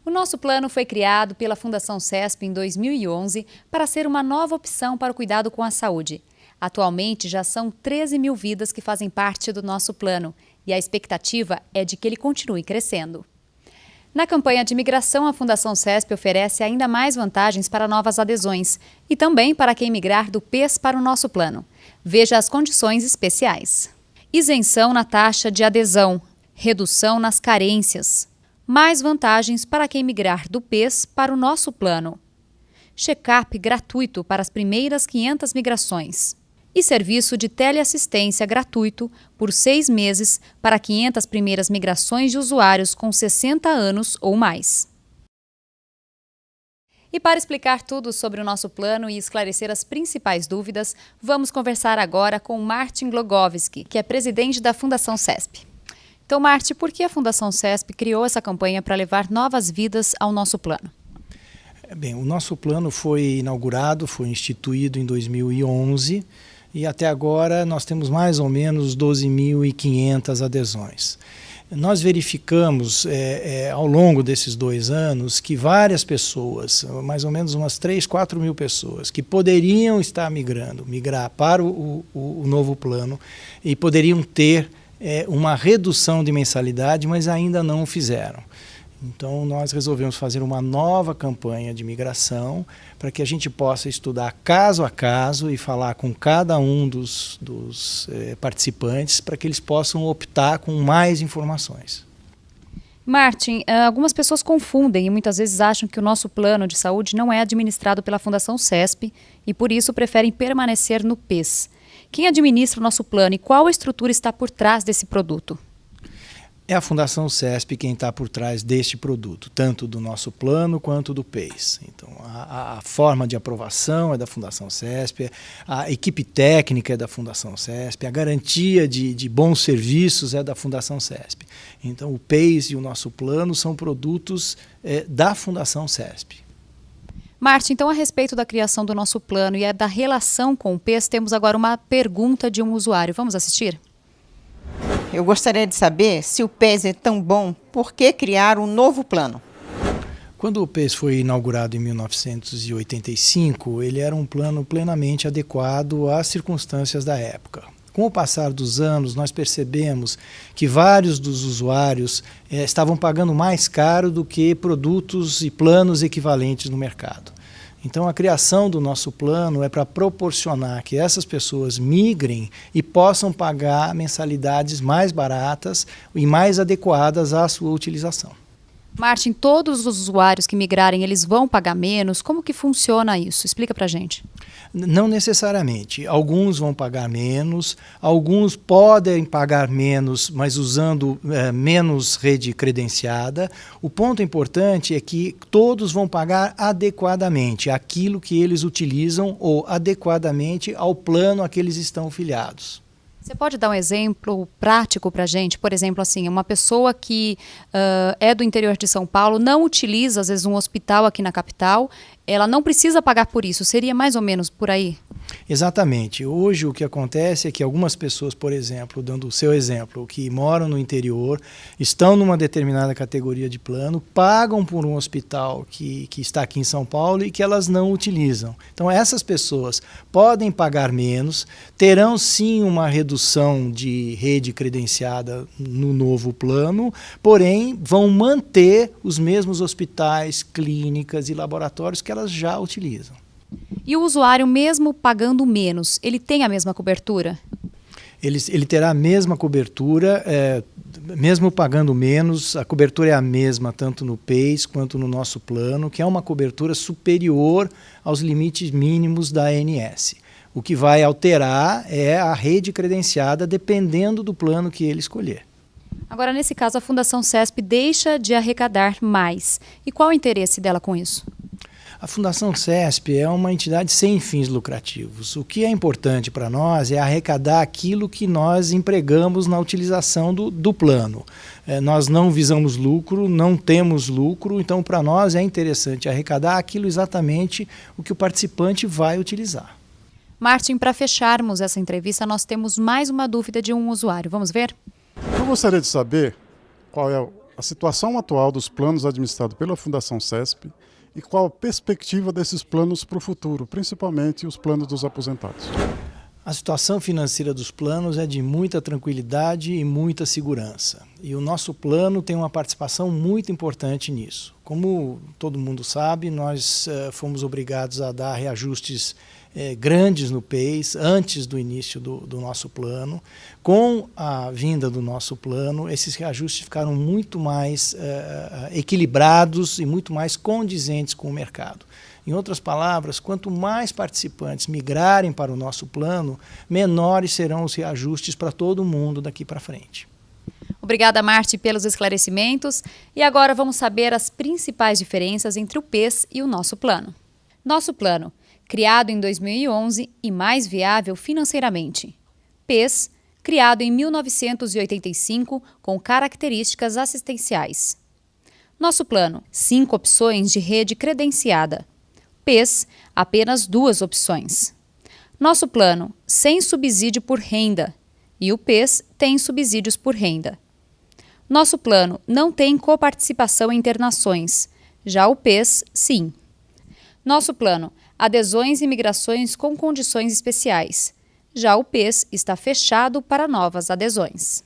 O nosso plano foi criado pela Fundação CESP em 2011 para ser uma nova opção para o cuidado com a saúde. Atualmente, já são 13 mil vidas que fazem parte do nosso plano e a expectativa é de que ele continue crescendo. Na campanha de migração, a Fundação CESP oferece ainda mais vantagens para novas adesões e também para quem migrar do PES para o nosso plano. Veja as condições especiais. Isenção na taxa de adesão, redução nas carências, mais vantagens para quem migrar do PES para o nosso plano. Check-up gratuito para as primeiras 500 migrações. E serviço de teleassistência gratuito por 6 meses para 500 primeiras migrações de usuários com 60 anos ou mais. E para explicar tudo sobre o nosso plano e esclarecer as principais dúvidas, vamos conversar agora com Martin Glogowiski, que é presidente da Fundação CESP. Então, Martin, por que a Fundação CESP criou essa campanha para levar novas vidas ao nosso plano? Bem, o nosso plano foi inaugurado, foi instituído em 2011 e até agora nós temos mais ou menos 12.500 adesões. Nós verificamos ao longo desses 2 anos que várias pessoas, mais ou menos umas 3, 4 mil pessoas, que poderiam estar migrar para o novo plano e poderiam ter uma redução de mensalidade, mas ainda não o fizeram. Então, nós resolvemos fazer uma nova campanha de migração para que a gente possa estudar caso a caso e falar com cada um dos participantes para que eles possam optar com mais informações. Martin, algumas pessoas confundem e muitas vezes acham que o nosso plano de saúde não é administrado pela Fundação CESP e, por isso, preferem permanecer no PES. Quem administra o nosso plano e qual a estrutura está por trás desse produto? É a Fundação CESP quem está por trás deste produto, tanto do nosso plano quanto do PES. Então, a forma de aprovação é da Fundação CESP, a equipe técnica é da Fundação CESP, a garantia de bons serviços é da Fundação CESP. Então, o PES e o nosso plano são produtos da Fundação CESP. Martin, então, a respeito da criação do nosso plano e da relação com o PES, temos agora uma pergunta de um usuário. Vamos assistir? Eu gostaria de saber, se o PES é tão bom, por que criar um novo plano? Quando o PES foi inaugurado em 1985, ele era um plano plenamente adequado às circunstâncias da época. Com o passar dos anos, nós percebemos que vários dos usuários estavam pagando mais caro do que produtos e planos equivalentes no mercado. Então, a criação do nosso plano é para proporcionar que essas pessoas migrem e possam pagar mensalidades mais baratas e mais adequadas à sua utilização. Martin, todos os usuários que migrarem, eles vão pagar menos? Como que funciona isso? Explica pra gente. Não necessariamente. Alguns vão pagar menos, alguns podem pagar menos, mas usando menos rede credenciada. O ponto importante é que todos vão pagar adequadamente aquilo que eles utilizam ou adequadamente ao plano a que eles estão filiados. Você pode dar um exemplo prático para a gente? Por exemplo, assim, uma pessoa que é do interior de São Paulo, não utiliza, às vezes, um hospital aqui na capital, ela não precisa pagar por isso. Seria mais ou menos por aí? Exatamente. Hoje o que acontece é que algumas pessoas, por exemplo, dando o seu exemplo, que moram no interior, estão numa determinada categoria de plano, pagam por um hospital que está aqui em São Paulo e que elas não utilizam. Então essas pessoas podem pagar menos, terão sim uma redução de rede credenciada no novo plano, porém vão manter os mesmos hospitais, clínicas e laboratórios que elas já utilizam. E o usuário, mesmo pagando menos, ele tem a mesma cobertura? Ele terá a mesma cobertura, mesmo pagando menos, a cobertura é a mesma tanto no PES quanto no nosso plano, que é uma cobertura superior aos limites mínimos da ANS. O que vai alterar é a rede credenciada dependendo do plano que ele escolher. Agora, nesse caso, a Fundação CESP deixa de arrecadar mais. E qual o interesse dela com isso? A Fundação CESP é uma entidade sem fins lucrativos. O que é importante para nós é arrecadar aquilo que nós empregamos na utilização do plano. Nós não visamos lucro, não temos lucro, então para nós é interessante arrecadar aquilo exatamente o que o participante vai utilizar. Martin, para fecharmos essa entrevista, nós temos mais uma dúvida de um usuário. Vamos ver? Eu gostaria de saber qual é a situação atual dos planos administrados pela Fundação CESP e qual a perspectiva desses planos para o futuro, principalmente os planos dos aposentados. A situação financeira dos planos é de muita tranquilidade e muita segurança. E o nosso plano tem uma participação muito importante nisso. Como todo mundo sabe, nós fomos obrigados a dar reajustes grandes no PES antes do início do nosso plano. Com a vinda do nosso plano, esses reajustes ficaram muito mais equilibrados e muito mais condizentes com o mercado. Em outras palavras, quanto mais participantes migrarem para o nosso plano, menores serão os reajustes para todo mundo daqui para frente. Obrigada, Marte, pelos esclarecimentos. E agora vamos saber as principais diferenças entre o PES e o nosso plano. Nosso plano, criado em 2011 e mais viável financeiramente. PES, criado em 1985 com características assistenciais. Nosso plano, 5 opções de rede credenciada. PES, apenas 2 opções. Nosso plano, sem subsídio por renda, e o PES tem subsídios por renda. Nosso plano não tem coparticipação em internações, já o PES, sim. Nosso plano, adesões e migrações com condições especiais, já o PES está fechado para novas adesões.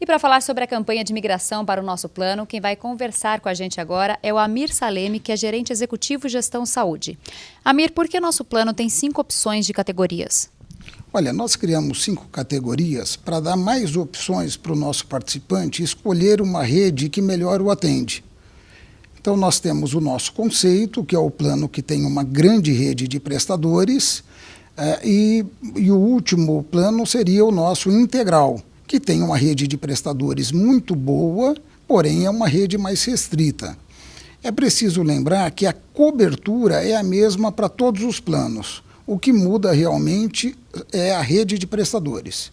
E para falar sobre a campanha de migração para o nosso plano, quem vai conversar com a gente agora é o Amir Salemi, que é gerente executivo Gestão Saúde. Amir, por que nosso plano tem 5 opções de categorias? Olha, nós criamos 5 categorias para dar mais opções para o nosso participante escolher uma rede que melhor o atende. Então nós temos o nosso conceito, que é o plano que tem uma grande rede de prestadores, e o último plano seria o nosso integral, que tem uma rede de prestadores muito boa, porém é uma rede mais restrita. É preciso lembrar que a cobertura é a mesma para todos os planos. O que muda realmente é a rede de prestadores.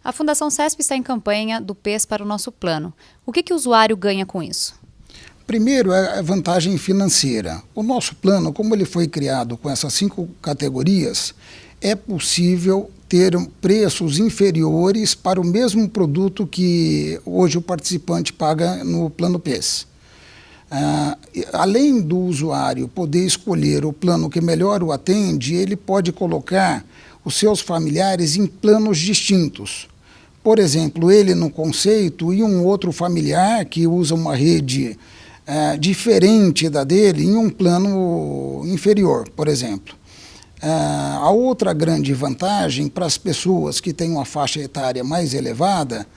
A Fundação CESP está em campanha do PES para o nosso plano. O que o usuário ganha com isso? Primeiro é a vantagem financeira. O nosso plano, como ele foi criado com essas 5 categorias, é possível ter preços inferiores para o mesmo produto que hoje o participante paga no plano PES. Além do usuário poder escolher o plano que melhor o atende, ele pode colocar os seus familiares em planos distintos. Por exemplo, ele no conceito e um outro familiar que usa uma rede diferente da dele em um plano inferior, por exemplo. A outra grande vantagem para as pessoas que têm uma faixa etária mais elevada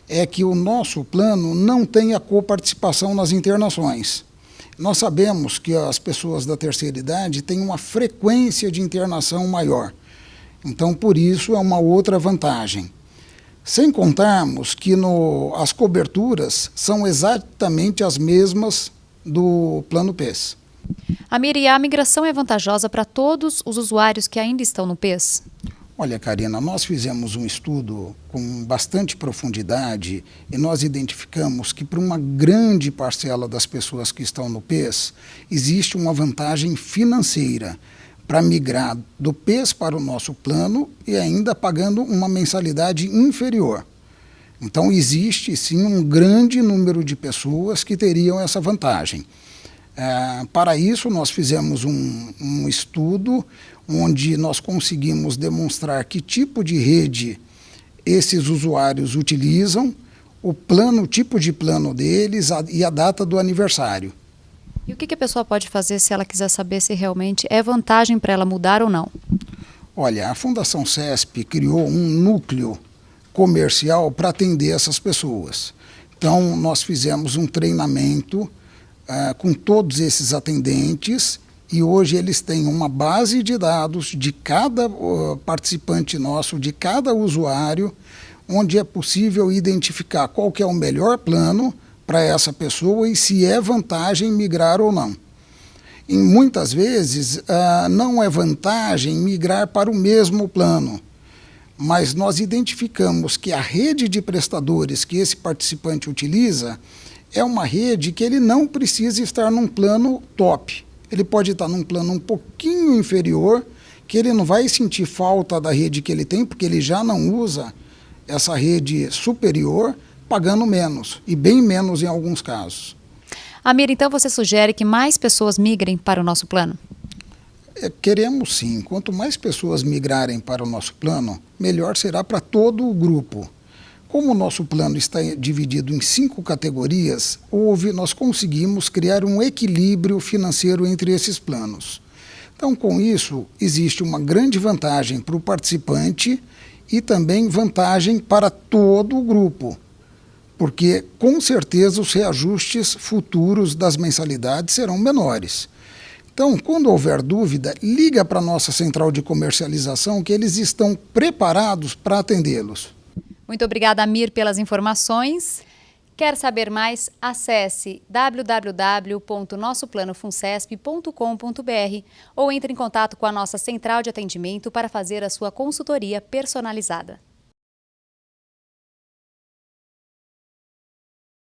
é que o nosso plano não tem a coparticipação nas internações. Nós sabemos que as pessoas da terceira idade têm uma frequência de internação maior. Então, por isso, é uma outra vantagem. Sem contarmos que as coberturas são exatamente as mesmas do plano PES. Amir, e a migração é vantajosa para todos os usuários que ainda estão no PES? Olha, Karina, nós fizemos um estudo com bastante profundidade e nós identificamos que para uma grande parcela das pessoas que estão no PES, existe uma vantagem financeira para migrar do PES para o nosso plano e ainda pagando uma mensalidade inferior. Então, existe sim um grande número de pessoas que teriam essa vantagem. Para isso, nós fizemos um estudo onde nós conseguimos demonstrar que tipo de rede esses usuários utilizam, o tipo de plano deles e a data do aniversário. E o que a pessoa pode fazer se ela quiser saber se realmente é vantagem para ela mudar ou não? Olha, a Fundação CESP criou um núcleo comercial para atender essas pessoas. Então, nós fizemos um treinamento com todos esses atendentes e hoje eles têm uma base de dados de cada participante nosso, de cada usuário, onde é possível identificar qual que é o melhor plano para essa pessoa e se é vantagem migrar ou não. E muitas vezes não é vantagem migrar para o mesmo plano, mas nós identificamos que a rede de prestadores que esse participante utiliza é uma rede que ele não precisa estar num plano top. Ele pode estar num plano um pouquinho inferior, que ele não vai sentir falta da rede que ele tem, porque ele já não usa essa rede superior, pagando menos, e bem menos em alguns casos. Amir, então você sugere que mais pessoas migrem para o nosso plano? Queremos sim. Quanto mais pessoas migrarem para o nosso plano, melhor será para todo o grupo. Como o nosso plano está dividido em 5 categorias, nós conseguimos criar um equilíbrio financeiro entre esses planos. Então, com isso, existe uma grande vantagem para o participante e também vantagem para todo o grupo, porque com certeza os reajustes futuros das mensalidades serão menores. Então, quando houver dúvida, liga para a nossa central de comercialização que eles estão preparados para atendê-los. Muito obrigada, Amir, pelas informações. Quer saber mais? Acesse www.nossoplanofundcesp.com.br ou entre em contato com a nossa central de atendimento para fazer a sua consultoria personalizada.